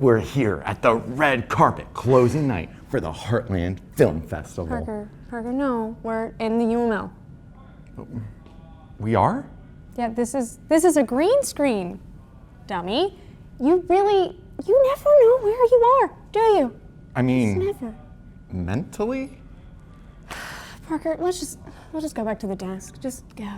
we're here at the red carpet closing night for the Heartland Film Festival. Parker, no, we're in the UML. We are? Yeah, this is a green screen, dummy. You never know where you are, do you? I mean, never. Mentally? Parker, we'll just go back to the desk. Just go.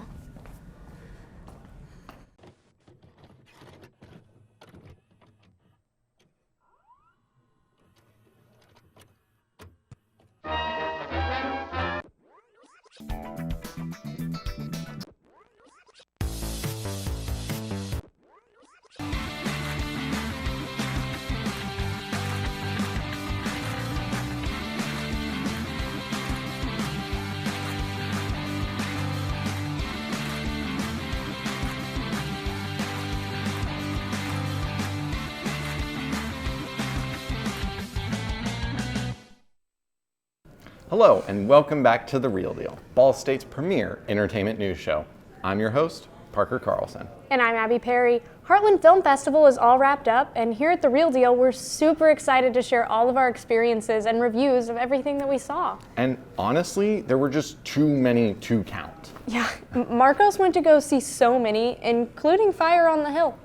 Hello, and welcome back to The Real Deal, Ball State's premier entertainment news show. I'm your host, Parker Carlson. And I'm Abby Perry. Heartland Film Festival is all wrapped up, and here at The Real Deal, we're super excited to share all of our experiences and reviews of everything that we saw. And honestly, there were just too many to count. Yeah, Marcos went to go see so many, including Fire on the Hill.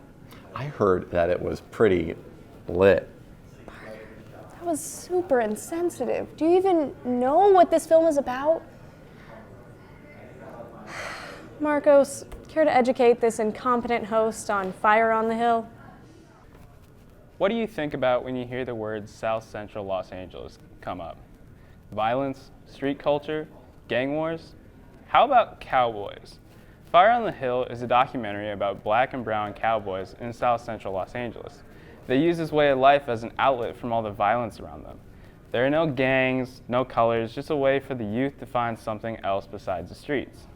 I heard that it was pretty lit. That was super insensitive. Do you even know what this film is about? Marcos, care to educate this incompetent host on Fire on the Hill? What do you think about when you hear the words South Central Los Angeles come up? Violence, street culture, gang wars? How about cowboys? Fire on the Hill is a documentary about black and brown cowboys in South Central Los Angeles. They use this way of life as an outlet from all the violence around them. There are no gangs, no colors, just a way for the youth to find something else besides the streets.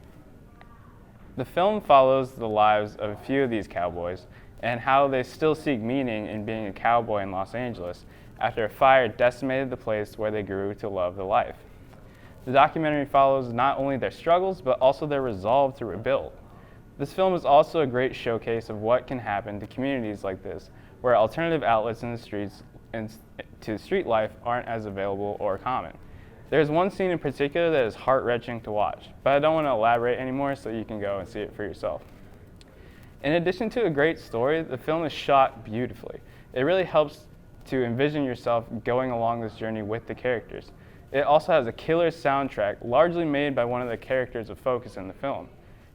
The film follows the lives of a few of these cowboys and how they still seek meaning in being a cowboy in Los Angeles after a fire decimated the place where they grew to love the life. The documentary follows not only their struggles, but also their resolve to rebuild. This film is also a great showcase of what can happen to communities like this, where alternative outlets in the streets and to street life aren't as available or common. There's one scene in particular that is heart-wrenching to watch, but I don't want to elaborate anymore so you can go and see it for yourself. In addition to a great story, the film is shot beautifully. It really helps to envision yourself going along this journey with the characters. It also has a killer soundtrack, largely made by one of the characters of focus in the film.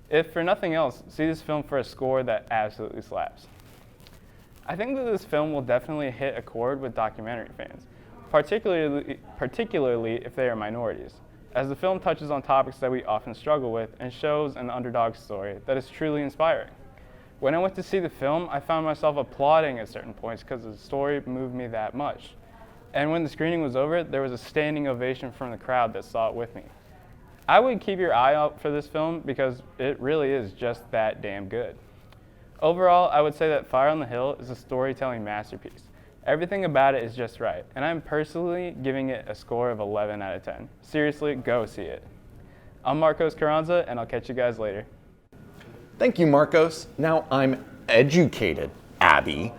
If for nothing else, see this film for a score that absolutely slaps. I think that this film will definitely hit a chord with documentary fans, particularly if they are minorities, as the film touches on topics that we often struggle with and shows an underdog story that is truly inspiring. When I went to see the film, I found myself applauding at certain points because the story moved me that much. And when the screening was over, there was a standing ovation from the crowd that saw it with me. I would keep your eye out for this film because it really is just that damn good. Overall, I would say that Fire on the Hill is a storytelling masterpiece. Everything about it is just right, and I'm personally giving it a score of 11 out of 10. Seriously, go see it. I'm Marcos Carranza, and I'll catch you guys later. Thank you, Marcos. Now I'm educated, Abby.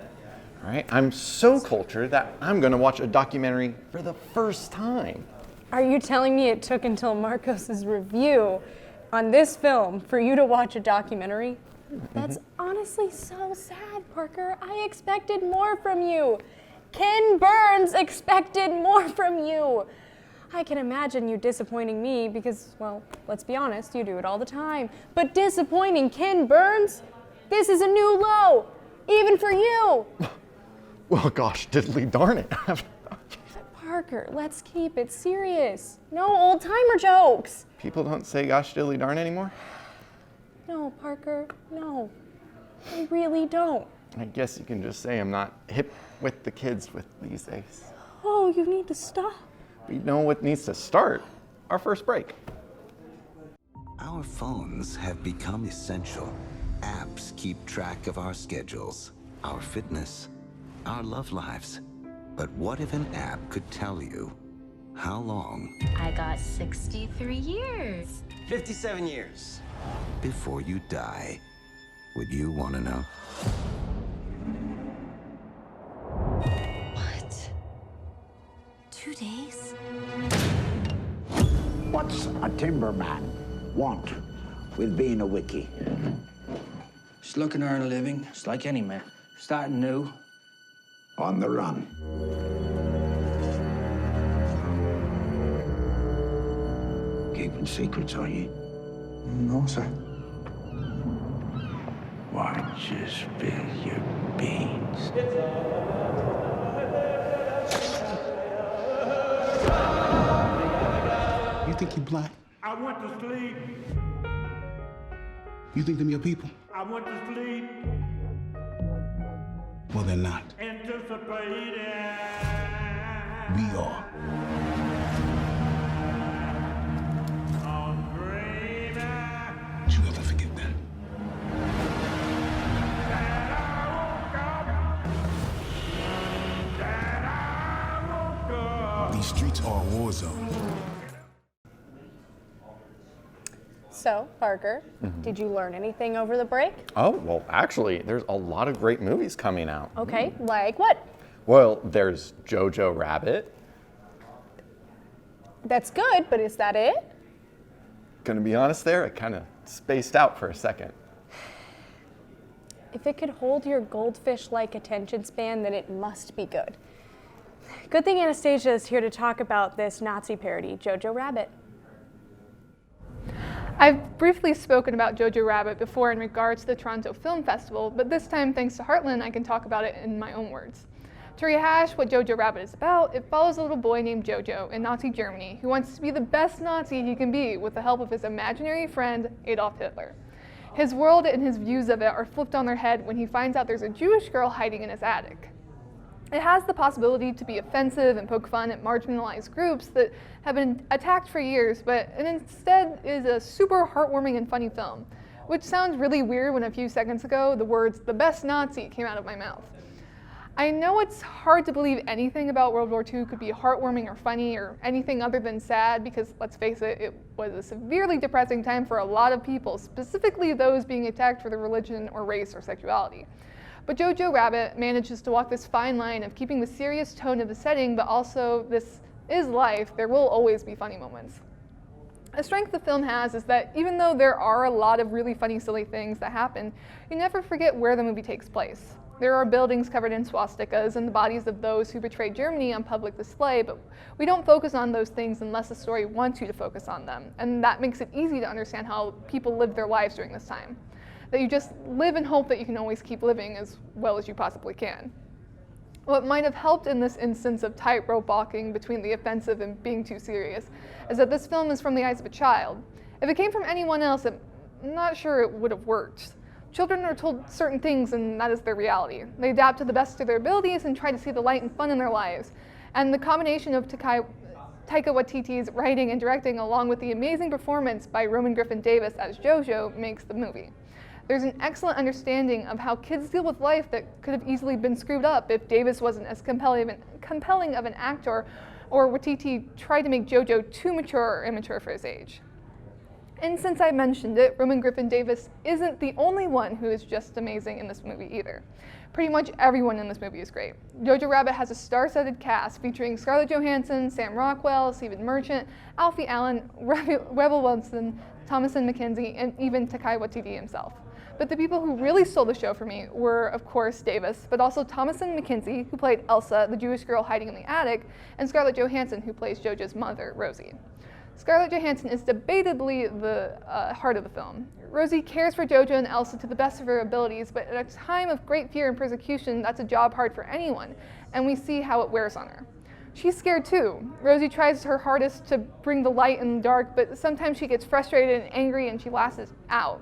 All right, I'm so cultured that I'm going to watch a documentary for the first time. Are you telling me it took until Marcos's review on this film for you to watch a documentary? That's honestly so sad, Parker. I expected more from you. Ken Burns expected more from you. I can imagine you disappointing me because, well, let's be honest, you do it all the time. But disappointing Ken Burns? This is a new low, even for you. Well, gosh, diddly darn it. Parker, let's keep it serious. No old-timer jokes. People don't say gosh diddly darn anymore? No, Parker, no. I really don't. I guess you can just say I'm not hip with the kids with these days. Oh, you need to stop. We know what needs to start. Our first break. Our phones have become essential. Apps keep track of our schedules, our fitness, our love lives. But what if an app could tell you how long? I got 63 years. 57 years. Before you die. Would you want to know? What's a timberman want with being a wickie? Just looking to earn a living, just like any man. Starting new. On the run. Keeping secrets, are you? No, sir. Why don't you spill your beans? You think you black? I want to sleep. You think them your people? I want to sleep. Well, they're not. Anticipating. We are. I'm dreaming. Don't you ever forget that. These streets are a war zone. So, Parker, did you learn anything over the break? Oh, well, actually, there's a lot of great movies coming out. Okay, like what? Well, there's Jojo Rabbit. That's good, but is that it? Gonna be honest there, I kind of spaced out for a second. If it could hold your goldfish-like attention span, then it must be good. Good thing Anastasia is here to talk about this Nazi parody, Jojo Rabbit. I've briefly spoken about Jojo Rabbit before in regards to the Toronto Film Festival, but this time, thanks to Heartland, I can talk about it in my own words. To rehash what Jojo Rabbit is about, it follows a little boy named Jojo in Nazi Germany who wants to be the best Nazi he can be with the help of his imaginary friend, Adolf Hitler. His world and his views of it are flipped on their head when he finds out there's a Jewish girl hiding in his attic. It has the possibility to be offensive and poke fun at marginalized groups that have been attacked for years, but it instead is a super heartwarming and funny film, which sounds really weird when a few seconds ago the words "the best Nazi" came out of my mouth. I know it's hard to believe anything about World War II could be heartwarming or funny or anything other than sad because, let's face it, it was a severely depressing time for a lot of people, specifically those being attacked for their religion or race or sexuality. But Jojo Rabbit manages to walk this fine line of keeping the serious tone of the setting, but also this is life, there will always be funny moments. A strength the film has is that even though there are a lot of really funny, silly things that happen, you never forget where the movie takes place. There are buildings covered in swastikas and the bodies of those who betrayed Germany on public display, but we don't focus on those things unless the story wants you to focus on them, and that makes it easy to understand how people lived their lives during this time. That you just live and hope that you can always keep living as well as you possibly can. What might have helped in this instance of tightrope walking between the offensive and being too serious is that this film is from the eyes of a child. If it came from anyone else, I'm not sure it would have worked. Children are told certain things and that is their reality. They adapt to the best of their abilities and try to see the light and fun in their lives. And the combination of Taika Waititi's writing and directing along with the amazing performance by Roman Griffin Davis as Jojo makes the movie. There's an excellent understanding of how kids deal with life that could have easily been screwed up if Davis wasn't as compelling of an actor or Waititi tried to make Jojo too mature or immature for his age. And since I mentioned it, Roman Griffin Davis isn't the only one who is just amazing in this movie either. Pretty much everyone in this movie is great. Jojo Rabbit has a star-studded cast featuring Scarlett Johansson, Sam Rockwell, Stephen Merchant, Alfie Allen, Rebel Wilson, Thomasin McKenzie, and even Taika Waititi himself. But the people who really stole the show for me were, of course, Davis, but also Thomasin McKenzie, who played Elsa, the Jewish girl hiding in the attic, and Scarlett Johansson, who plays Jojo's mother, Rosie. Scarlett Johansson is debatably the heart of the film. Rosie cares for Jojo and Elsa to the best of her abilities, but at a time of great fear and persecution, that's a job hard for anyone, and we see how it wears on her. She's scared too. Rosie tries her hardest to bring the light in the dark, but sometimes she gets frustrated and angry and she lashes out.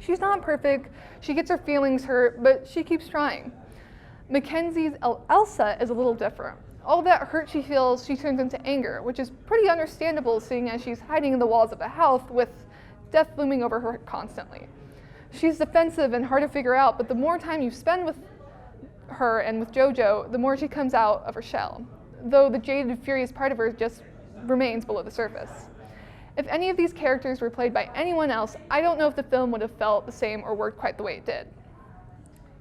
She's not perfect, she gets her feelings hurt, but she keeps trying. Mackenzie's Elsa is a little different. All that hurt she feels, she turns into anger, which is pretty understandable seeing as she's hiding in the walls of a house with death looming over her constantly. She's defensive and hard to figure out, but the more time you spend with her and with Jojo, the more she comes out of her shell, though the jaded, furious part of her just remains below the surface. If any of these characters were played by anyone else, I don't know if the film would have felt the same or worked quite the way it did.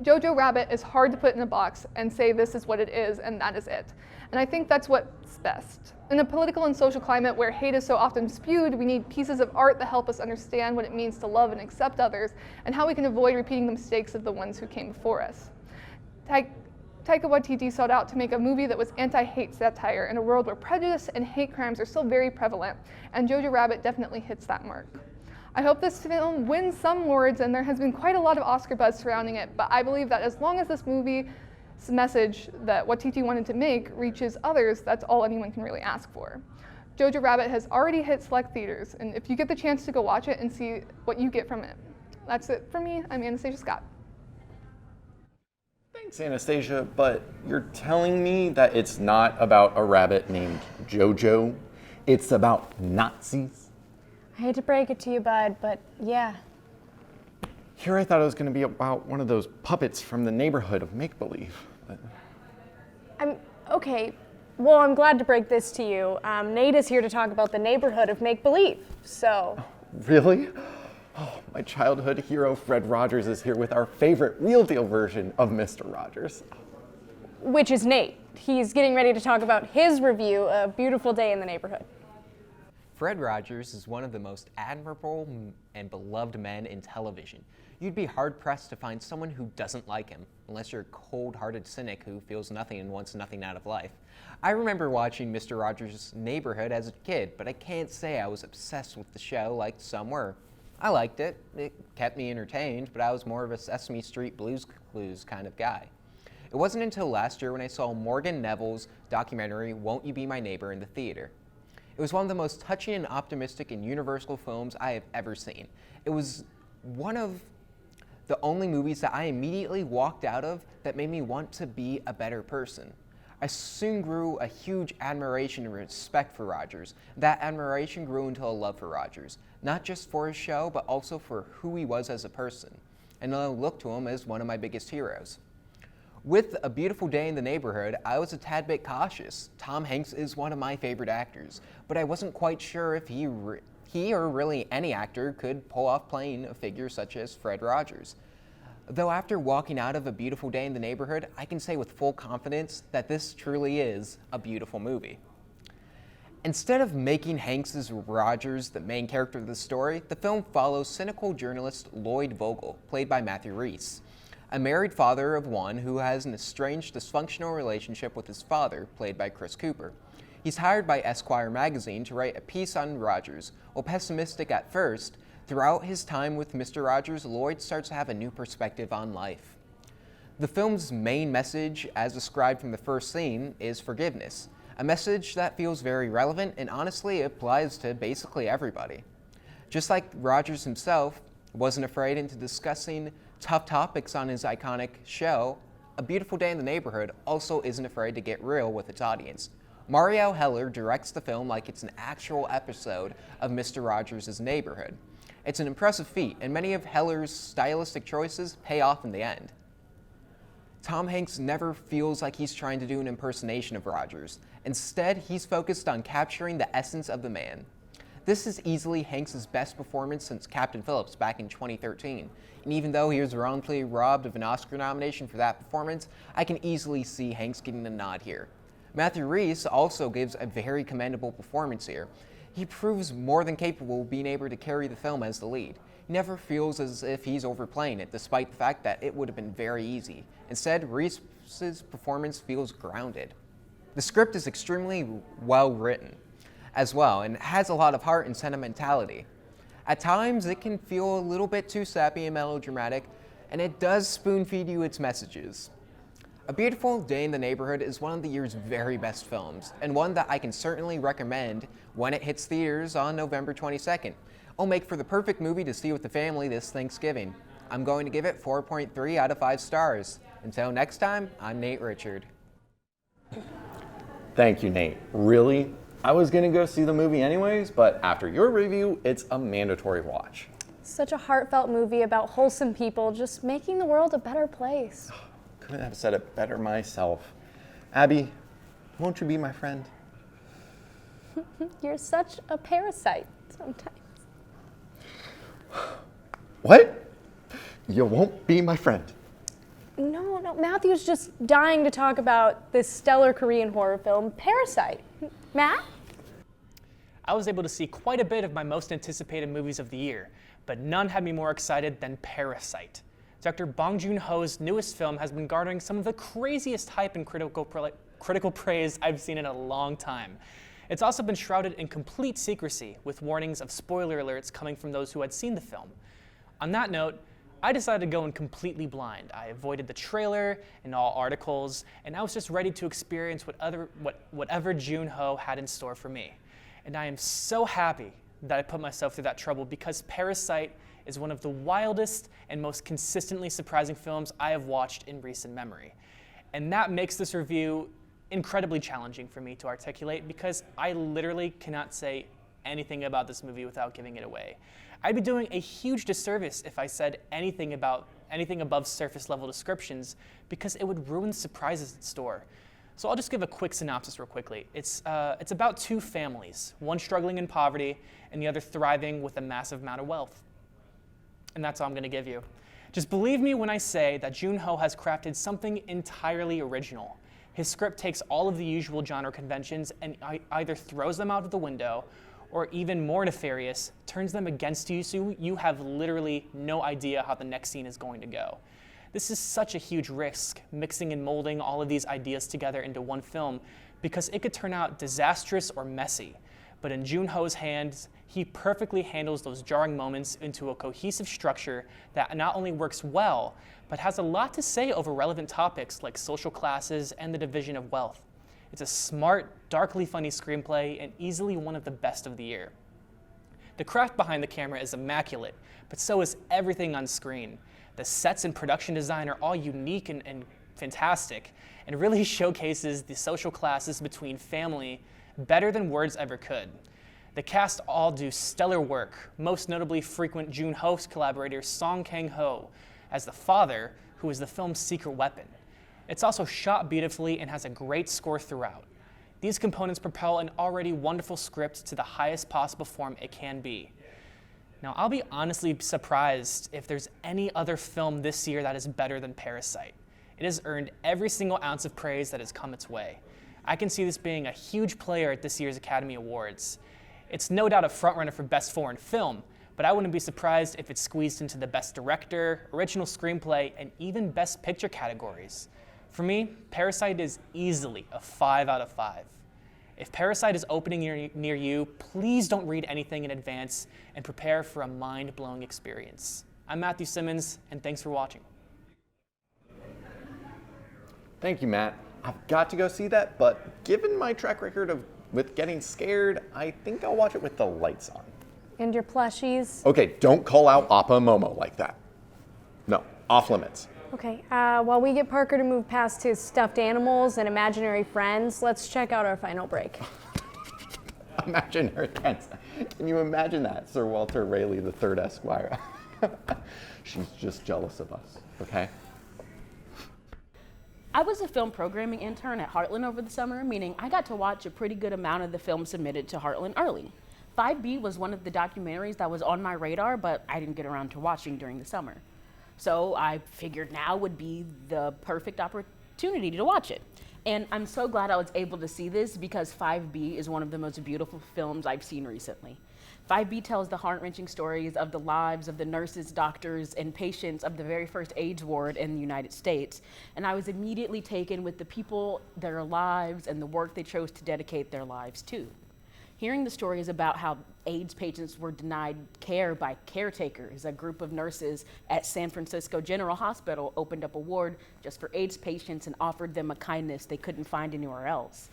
Jojo Rabbit is hard to put in a box and say this is what it is and that is it. And I think that's what's best. In a political and social climate where hate is so often spewed, we need pieces of art that help us understand what it means to love and accept others and how we can avoid repeating the mistakes of the ones who came before us. Taika Waititi sought out to make a movie that was anti-hate satire in a world where prejudice and hate crimes are still very prevalent, and Jojo Rabbit definitely hits that mark. I hope this film wins some awards, and there has been quite a lot of Oscar buzz surrounding it, but I believe that as long as this movie's message that Waititi wanted to make reaches others, that's all anyone can really ask for. Jojo Rabbit has already hit select theaters, and if you get the chance to go watch it and see what you get from it. That's it for me. I'm Anastasia Scott. Thanks, Anastasia, but you're telling me that it's not about a rabbit named Jojo? It's about Nazis? I hate to break it to you, bud, but yeah. Here I thought it was going to be about one of those puppets from the neighborhood of make-believe. Okay, well, I'm glad to break this to you. Nate is here to talk about the neighborhood of make-believe, so. Really? Oh, my childhood hero Fred Rogers is here with our favorite real-deal version of Mr. Rogers. Which is Nate. He's getting ready to talk about his review of Beautiful Day in the Neighborhood. Fred Rogers is one of the most admirable and beloved men in television. You'd be hard-pressed to find someone who doesn't like him, unless you're a cold-hearted cynic who feels nothing and wants nothing out of life. I remember watching Mr. Rogers' Neighborhood as a kid, but I can't say I was obsessed with the show like some were. I liked it. It kept me entertained, but I was more of a Sesame Street Blues Clues kind of guy. It wasn't until last year when I saw Morgan Neville's documentary, Won't You Be My Neighbor, in the theater. It was one of the most touching and optimistic and universal films I have ever seen. It was one of the only movies that I immediately walked out of that made me want to be a better person. I soon grew a huge admiration and respect for Rogers. That admiration grew into a love for Rogers, not just for his show, but also for who he was as a person. And I looked to him as one of my biggest heroes. With A Beautiful Day in the Neighborhood, I was a tad bit cautious. Tom Hanks is one of my favorite actors, but I wasn't quite sure if he or really any actor could pull off playing a figure such as Fred Rogers. Though after walking out of A Beautiful Day in the Neighborhood, I can say with full confidence that this truly is a beautiful movie. Instead of making Hanks' Rogers the main character of the story, the film follows cynical journalist Lloyd Vogel, played by Matthew Rhys, a married father of one who has an estranged, dysfunctional relationship with his father, played by Chris Cooper. He's hired by Esquire magazine to write a piece on Rogers. While pessimistic at first, throughout his time with Mr. Rogers, Lloyd starts to have a new perspective on life. The film's main message, as described from the first scene, is forgiveness, a message that feels very relevant and honestly applies to basically everybody. Just like Rogers himself wasn't afraid into discussing tough topics on his iconic show, A Beautiful Day in the Neighborhood also isn't afraid to get real with its audience. Mario Heller directs the film like it's an actual episode of Mr. Rogers' Neighborhood. It's an impressive feat, and many of Heller's stylistic choices pay off in the end. Tom Hanks never feels like he's trying to do an impersonation of Rogers. Instead, he's focused on capturing the essence of the man. This is easily Hanks' best performance since Captain Phillips back in 2013. And even though he was wrongfully robbed of an Oscar nomination for that performance, I can easily see Hanks getting a nod here. Matthew Rhys also gives a very commendable performance here. He proves more than capable of being able to carry the film as the lead. He never feels as if he's overplaying it, despite the fact that it would have been very easy. Instead, Rhys' performance feels grounded. The script is extremely well written as well, and has a lot of heart and sentimentality. At times, it can feel a little bit too sappy and melodramatic, and it does spoon-feed you its messages. A Beautiful Day in the Neighborhood is one of the year's very best films, and one that I can certainly recommend when it hits theaters on November 22nd. It'll make for the perfect movie to see with the family this Thanksgiving. I'm going to give it 4.3 out of 5 stars. Until next time, I'm Nate Richard. Thank you, Nate. Really? I was gonna go see the movie anyways, but after your review, it's a mandatory watch. Such a heartfelt movie about wholesome people just making the world a better place. Couldn't have said it better myself. Abby, won't you be my friend? You're such a parasite sometimes. What? You won't be my friend? Matthew's just dying to talk about this stellar Korean horror film, Parasite. Matt? I was able to see quite a bit of my most anticipated movies of the year, but none had me more excited than Parasite. Director Bong Joon-ho's newest film has been garnering some of the craziest hype and critical praise I've seen in a long time. It's also been shrouded in complete secrecy, with warnings of spoiler alerts coming from those who had seen the film. On that note, I decided to go in completely blind. I avoided the trailer and all articles, and I was just ready to experience whatever Joon-ho had in store for me. And I am so happy that I put myself through that trouble, because Parasite is one of the wildest and most consistently surprising films I have watched in recent memory. And that makes this review incredibly challenging for me to articulate, because I literally cannot say anything about this movie without giving it away. I'd be doing a huge disservice if I said anything above surface level descriptions, because it would ruin the surprises in store. So I'll just give a quick synopsis real quickly. It's about two families, one struggling in poverty and the other thriving with a massive amount of wealth. And that's all I'm gonna give you. Just believe me when I say that Joon-ho has crafted something entirely original. His script takes all of the usual genre conventions and either throws them out of the window, or even more nefarious, turns them against you so you have literally no idea how the next scene is going to go. This is such a huge risk, mixing and molding all of these ideas together into one film, because it could turn out disastrous or messy. But in Joon-ho's hands, he perfectly handles those jarring moments into a cohesive structure that not only works well, but has a lot to say over relevant topics like social classes and the division of wealth. It's a smart, darkly funny screenplay and easily one of the best of the year. The craft behind the camera is immaculate, but so is everything on screen. The sets and production design are all unique and fantastic, and really showcases the social classes between family better than words ever could. The cast all do stellar work, most notably frequent Joon-ho's collaborator Song Kang-ho as the father, who is the film's secret weapon. It's also shot beautifully and has a great score throughout. These components propel an already wonderful script to the highest possible form it can be. Now, I'll be honestly surprised if there's any other film this year that is better than Parasite. It has earned every single ounce of praise that has come its way. I can see this being a huge player at this year's Academy Awards. It's no doubt a frontrunner for Best Foreign Film, but I wouldn't be surprised if it's squeezed into the Best Director, Original Screenplay, and even Best Picture categories. For me, Parasite is easily a 5 out of 5. If Parasite is opening near you, please don't read anything in advance and prepare for a mind-blowing experience. I'm Matthew Simmons, and thanks for watching. Thank you, Matt. I've got to go see that, but given my track record with getting scared, I think I'll watch it with the lights on. And your plushies? Okay, don't call out Appa and Momo like that. No, off limits. Okay, while we get Parker to move past his stuffed animals and imaginary friends, let's check out our final break. Imaginary friends. Can you imagine that, Sir Walter Raleigh, the third Esquire? She's just jealous of us, okay? I was a film programming intern at Heartland over the summer, meaning I got to watch a pretty good amount of the film submitted to Heartland early. 5B was one of the documentaries that was on my radar, but I didn't get around to watching during the summer. So I figured now would be the perfect opportunity to watch it. And I'm so glad I was able to see this, because 5B is one of the most beautiful films I've seen recently. 5B tells the heart-wrenching stories of the lives of the nurses, doctors, and patients of the very first AIDS ward in the United States. And I was immediately taken with the people, their lives, and the work they chose to dedicate their lives to. Hearing the stories about how AIDS patients were denied care by caretakers, a group of nurses at San Francisco General Hospital opened up a ward just for AIDS patients and offered them a kindness they couldn't find anywhere else.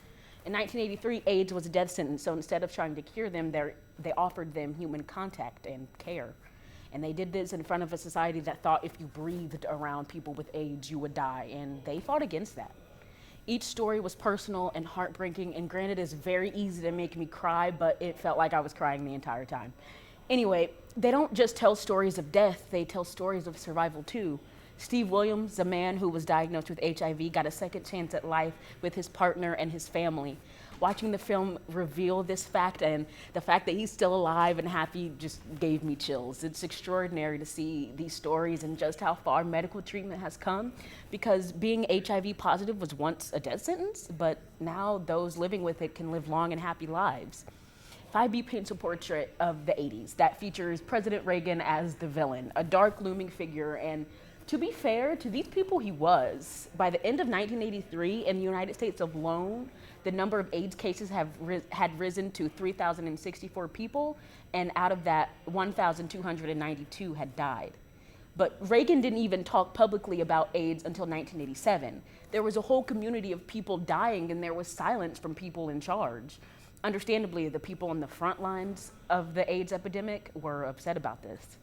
In 1983, AIDS was a death sentence, so instead of trying to cure them, they offered them human contact and care. And they did this in front of a society that thought if you breathed around people with AIDS, you would die, and they fought against that. Each story was personal and heartbreaking, and granted, it's very easy to make me cry, but it felt like I was crying the entire time. Anyway, they don't just tell stories of death, they tell stories of survival too. Steve Williams, a man who was diagnosed with HIV, got a second chance at life with his partner and his family. Watching the film reveal this fact and the fact that he's still alive and happy just gave me chills. It's extraordinary to see these stories and just how far medical treatment has come, because being HIV positive was once a death sentence, but now those living with it can live long and happy lives. 5B paints a portrait of the 80s that features President Reagan as the villain, a dark, looming figure, and to be fair to these people, he was. By the end of 1983, in the United States alone, the number of AIDS cases had risen to 3,064 people, and out of that, 1,292 had died. But Reagan didn't even talk publicly about AIDS until 1987. There was a whole community of people dying, and there was silence from people in charge. Understandably, the people on the front lines of the AIDS epidemic were upset about this.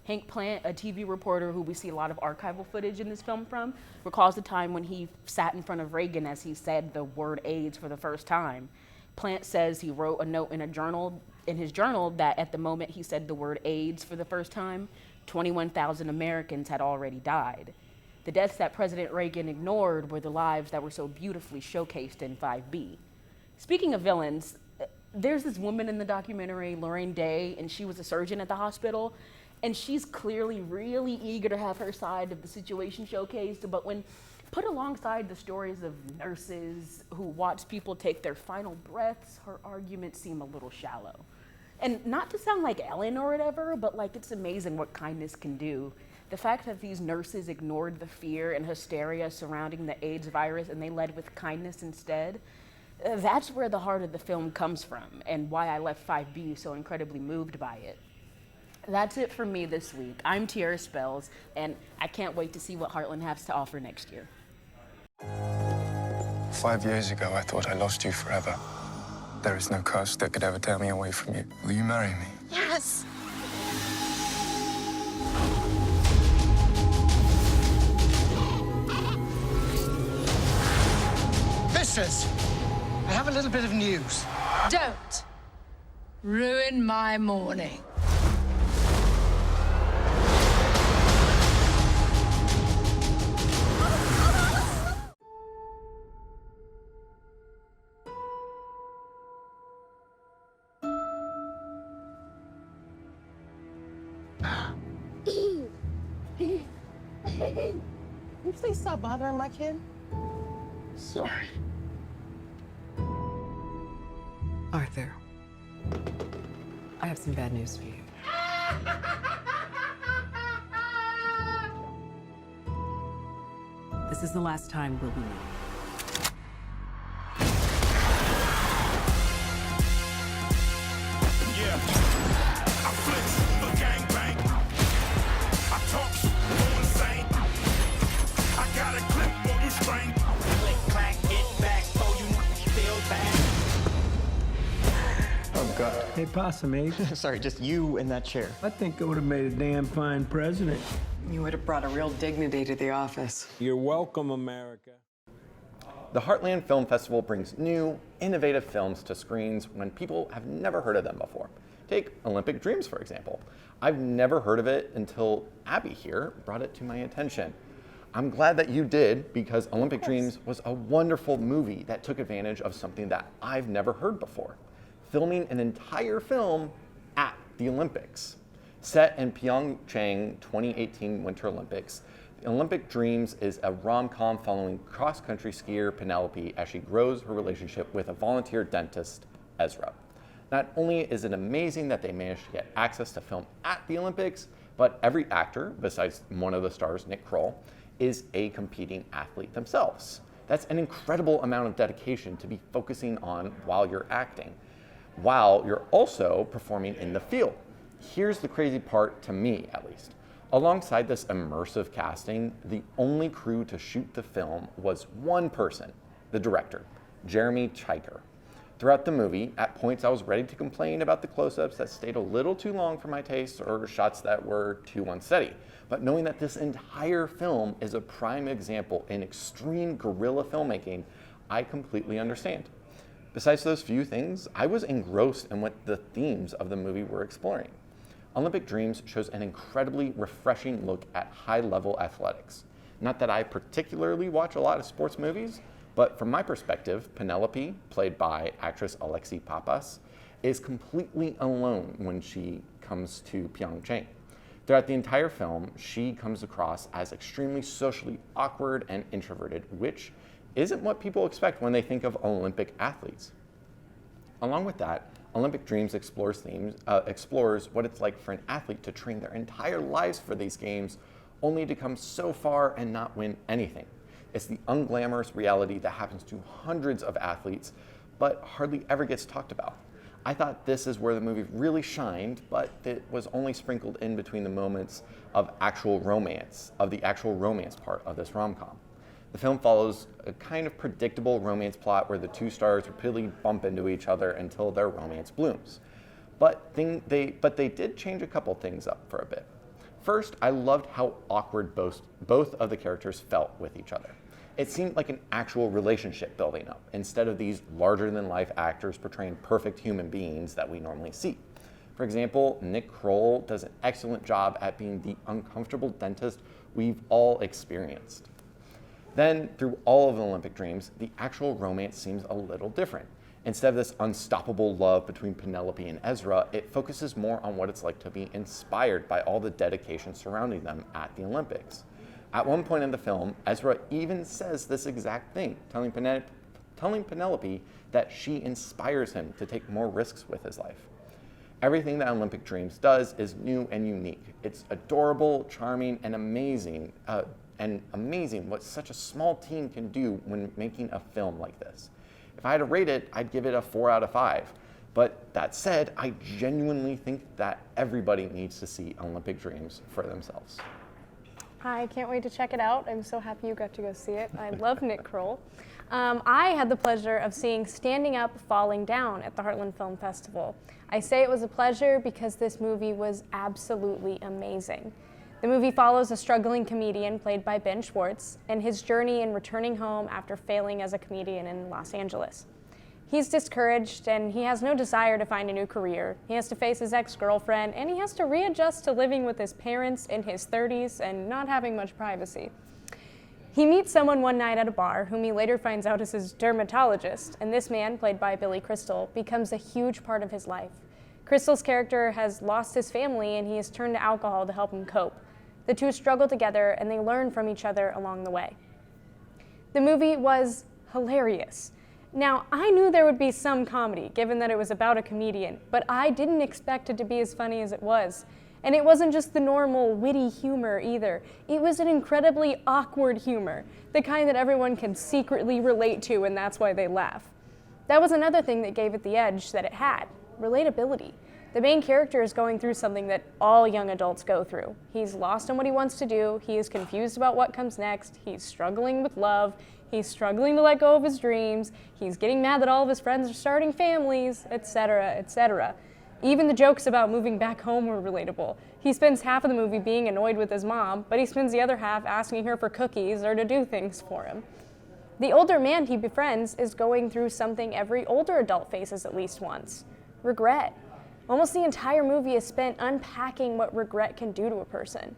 Hank Plant, a TV reporter who we see a lot of archival footage in this film from, recalls the time when he sat in front of Reagan as he said the word AIDS for the first time. Plant says he wrote a note in his journal that at the moment he said the word AIDS for the first time, 21,000 Americans had already died. The deaths that President Reagan ignored were the lives that were so beautifully showcased in 5B. Speaking of villains, there's this woman in the documentary, Lorraine Day, and she was a surgeon at the hospital. And she's clearly really eager to have her side of the situation showcased, but when put alongside the stories of nurses who watch people take their final breaths, her arguments seem a little shallow. And not to sound like Ellen or whatever, but like it's amazing what kindness can do. The fact that these nurses ignored the fear and hysteria surrounding the AIDS virus and they led with kindness instead, that's where the heart of the film comes from and why I left 5B so incredibly moved by it. That's it for me this week. I'm Tiara Spells, and I can't wait to see what Heartland has to offer next year. 5 years ago, I thought I lost you forever. There is no curse that could ever tear me away from you. Will you marry me? Yes. Mistress, I have a little bit of news. Don't ruin my morning. Can you please stop bothering my kid? Sorry. Arthur, I have some bad news for you. This is the last time we'll be meeting. Hey, Possum, eh? Sorry, just you in that chair. I think I would have made a damn fine president. You would have brought a real dignity to the office. You're welcome, America. The Heartland Film Festival brings new, innovative films to screens when people have never heard of them before. Take Olympic Dreams, for example. I've never heard of it until Abby here brought it to my attention. I'm glad that you did, because Olympic Dreams was a wonderful movie that took advantage of something that I've never heard before. Filming an entire film at the Olympics. Set in Pyeongchang 2018 Winter Olympics, the Olympic Dreams is a rom-com following cross-country skier Penelope as she grows her relationship with a volunteer dentist, Ezra. Not only is it amazing that they managed to get access to film at the Olympics, but every actor, besides one of the stars, Nick Kroll, is a competing athlete themselves. That's an incredible amount of dedication to be focusing on while you're acting, while you're also performing in the field. Here's the crazy part, to me at least. Alongside this immersive casting, the only crew to shoot the film was one person, the director, Jeremy Chiker. Throughout the movie, at points I was ready to complain about the close-ups that stayed a little too long for my taste or shots that were too unsteady. But knowing that this entire film is a prime example in extreme guerrilla filmmaking, I completely understand. Besides those few things, I was engrossed in what the themes of the movie were exploring. Olympic Dreams shows an incredibly refreshing look at high-level athletics. Not that I particularly watch a lot of sports movies, but from my perspective, Penelope, played by actress Alexi Papas, is completely alone when she comes to Pyeongchang. Throughout the entire film, she comes across as extremely socially awkward and introverted, which isn't what people expect when they think of Olympic athletes. Along with that, Olympic Dreams explores what it's like for an athlete to train their entire lives for these games, only to come so far and not win anything. It's the unglamorous reality that happens to hundreds of athletes, but hardly ever gets talked about. I thought this is where the movie really shined, but it was only sprinkled in between the moments of the actual romance part of this rom-com. The film follows a kind of predictable romance plot where the two stars repeatedly bump into each other until their romance blooms. But they did change a couple things up for a bit. First, I loved how awkward both of the characters felt with each other. It seemed like an actual relationship building up, instead of these larger-than-life actors portraying perfect human beings that we normally see. For example, Nick Kroll does an excellent job at being the uncomfortable dentist we've all experienced. Then, through all of the Olympic Dreams, the actual romance seems a little different. Instead of this unstoppable love between Penelope and Ezra, it focuses more on what it's like to be inspired by all the dedication surrounding them at the Olympics. At one point in the film, Ezra even says this exact thing, telling Penelope that she inspires him to take more risks with his life. Everything that Olympic Dreams does is new and unique. It's adorable, charming, and amazing what such a small team can do when making a film like this. If I had to rate it, I'd give it a 4 out of 5. But that said, I genuinely think that everybody needs to see Olympic Dreams for themselves. I can't wait to check it out. I'm so happy you got to go see it. I love Nick Kroll. I had the pleasure of seeing Standing Up, Falling Down at the Heartland Film Festival. I say it was a pleasure because this movie was absolutely amazing. The movie follows a struggling comedian played by Ben Schwartz and his journey in returning home after failing as a comedian in Los Angeles. He's discouraged and he has no desire to find a new career. He has to face his ex-girlfriend and he has to readjust to living with his parents in his 30s and not having much privacy. He meets someone one night at a bar whom he later finds out is his dermatologist, and this man, played by Billy Crystal, becomes a huge part of his life. Crystal's character has lost his family and he has turned to alcohol to help him cope. The two struggle together and they learn from each other along the way. The movie was hilarious. Now, I knew there would be some comedy, given that it was about a comedian, but I didn't expect it to be as funny as it was. And it wasn't just the normal witty humor either. It was an incredibly awkward humor, the kind that everyone can secretly relate to and that's why they laugh. That was another thing that gave it the edge that it had, relatability. The main character is going through something that all young adults go through. He's lost on what he wants to do, he is confused about what comes next, he's struggling with love, he's struggling to let go of his dreams, he's getting mad that all of his friends are starting families, etc., etc. Even the jokes about moving back home were relatable. He spends half of the movie being annoyed with his mom, but he spends the other half asking her for cookies or to do things for him. The older man he befriends is going through something every older adult faces at least once: regret. Almost the entire movie is spent unpacking what regret can do to a person.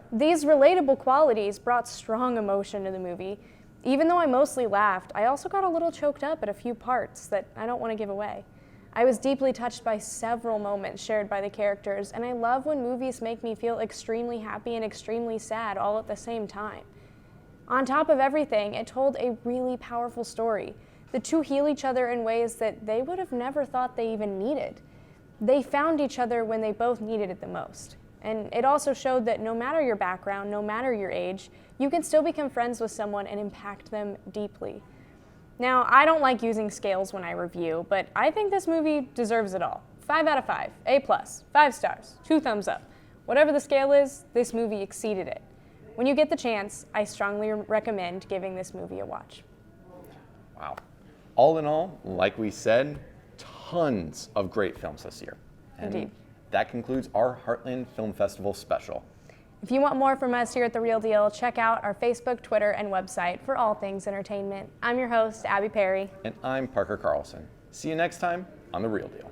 These relatable qualities brought strong emotion to the movie. Even though I mostly laughed, I also got a little choked up at a few parts that I don't want to give away. I was deeply touched by several moments shared by the characters, and I love when movies make me feel extremely happy and extremely sad all at the same time. On top of everything, it told a really powerful story. The two heal each other in ways that they would have never thought they even needed. They found each other when they both needed it the most. And it also showed that no matter your background, no matter your age, you can still become friends with someone and impact them deeply. Now, I don't like using scales when I review, but I think this movie deserves it all. 5 out of 5, A+, 5 stars, 2 thumbs up. Whatever the scale is, this movie exceeded it. When you get the chance, I strongly recommend giving this movie a watch. Wow. All in all, like we said, tons of great films this year. And Indeed. that concludes our Heartland Film Festival special. If you want more from us here at The Real Deal, check out our Facebook, Twitter, and website for all things entertainment. I'm your host, Abby Perry. And I'm Parker Carlson. See you next time on The Real Deal.